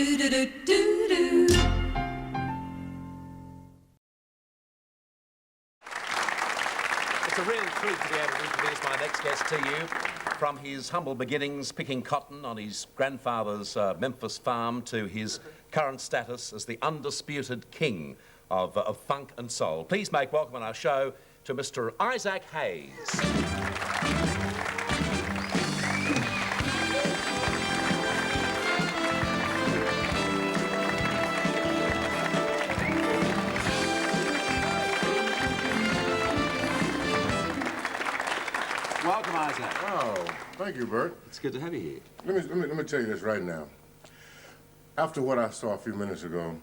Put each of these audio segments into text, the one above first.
It's a real treat to be able to introduce my next guest to you. From his humble beginnings picking cotton on his grandfather's Memphis farm to his current status as the undisputed king of funk and soul. Please make welcome on our show to Mr. Isaac Hayes. Welcome, Isaac. Oh, thank you, Bert. It's good to have you here. Let me tell you this right now. After what I saw a few minutes ago,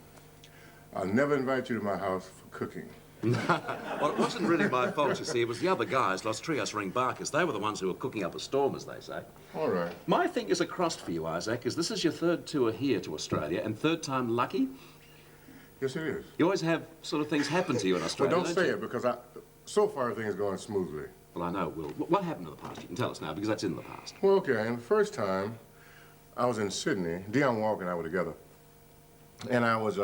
I'll never invite you to my house for cooking. Well, it wasn't really my fault, you see. It was the other guys, Los Trios Ring Barkers. They were the ones who were cooking up a storm, as they say. All right. My thing is a cross for you, Isaac, is this is your third tour here to Australia, and third time lucky. Yes, it is. You always have sort of things happen to you in Australia, Well, don't say it, because so far everything's going smoothly. Well, I know, Will. What happened in the past? You can tell us now, because that's in the past. Well, okay, and the first time I was in Sydney, Dionne Walker and I were together. And I was,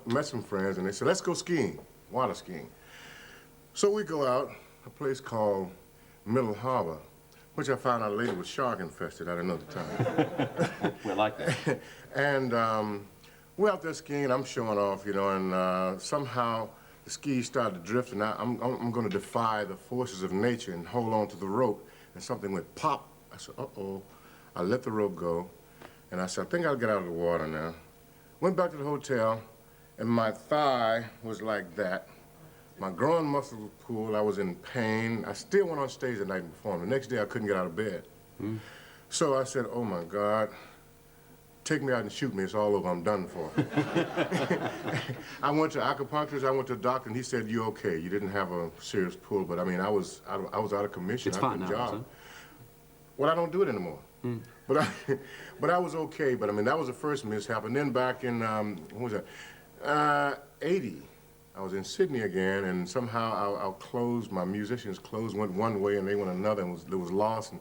met some friends, and they said, let's go skiing, water skiing. So we go out, a place called Middle Harbor, which I found out later was shark infested. I didn't know at the time. We're like that. And we're out there skiing, and I'm showing off, you know, and somehow the skis started to drift, and I'm going to defy the forces of nature and hold on to the rope, and something went pop. I said, uh-oh. I let the rope go, and I said, I think I'll get out of the water now. Went back to the hotel, and my thigh was like that. My groin muscles were pulled. I was in pain. I still went on stage the night and performed. The next day, I couldn't get out of bed. So I said, oh, my God, take me out and shoot me. It's all over. I'm done for. I went to acupuncturist. I went to a doctor, and he said, you're okay. You didn't have a serious pull, but, I mean, I was out of commission. It's fine now, job. Well, I don't do it anymore. But I was okay. But I mean, that was the first mishap. And then back in what was that? 80, I was in Sydney again, and somehow our clothes, my musicians' clothes, went one way and they went another, and it was lost. And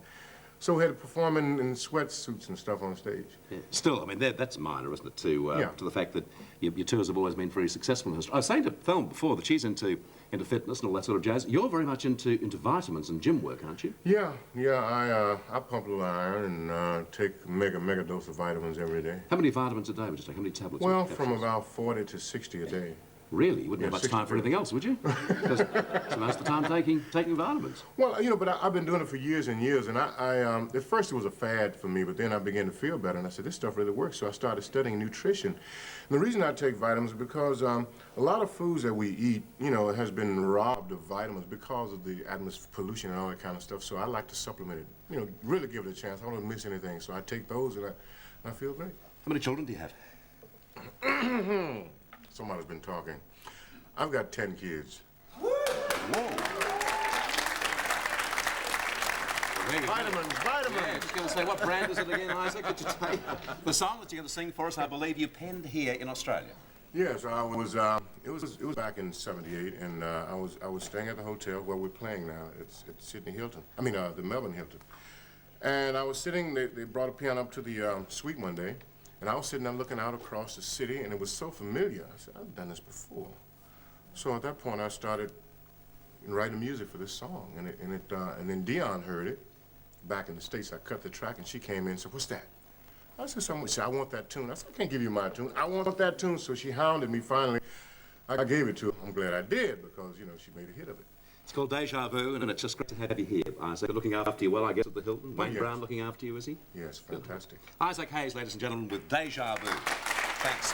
so we had to perform in sweatsuits and stuff on stage. Yeah. Still, I mean, that's minor, isn't it? To the fact that your tours have always been very successful. I was saying to Thelma before that she's into fitness and all that sort of jazz. You're very much into vitamins and gym work, aren't you? Yeah. I pump a little iron and take a mega dose of vitamins every day. How many vitamins a day would you take? How many tablets? Well, from about 40 to 60 a day. Really? You wouldn't have much time for anything else, would you? Because so most of the time taking vitamins. Well, you know, but I've been doing it for years and years, and at first it was a fad for me, but then I began to feel better, and I said, this stuff really works, so I started studying nutrition. And the reason I take vitamins is because a lot of foods that we eat, you know, has been robbed of vitamins because of the atmosphere pollution and all that kind of stuff, so I like to supplement it, you know, really give it a chance. I don't miss anything, so I take those, and I feel great. How many children do you have? Somebody's been talking. I've got 10 kids. Whoa. Vitamins. Yeah, just going to say, what brand is it again, Isaac, that you take? The song that you're going to sing for us, I believe you penned here in Australia. Yes, I was. It was back in '78, and I was staying at the hotel where we're playing now. It's Sydney Hilton. I mean, the Melbourne Hilton. And I was sitting. They brought a piano up to the suite one day, and I was sitting there looking out across the city, and it was so familiar. I said, I've done this before. So at that point, I started writing music for this song, and then Dionne heard it. Back in the States, I cut the track, and she came in and said, what's that? I said, she said, I want that tune. I said, I can't give you my tune. I want that tune. So she hounded me finally. I gave it to her. I'm glad I did, because, you know, she made a hit of it. It's called Deja Vu, and it's just great to have you here, Isaac. Looking after you well, I guess, at the Hilton. Wayne Brown looking after you, is he? Yes, fantastic. Isaac Hayes, ladies and gentlemen, with Deja Vu. Thanks.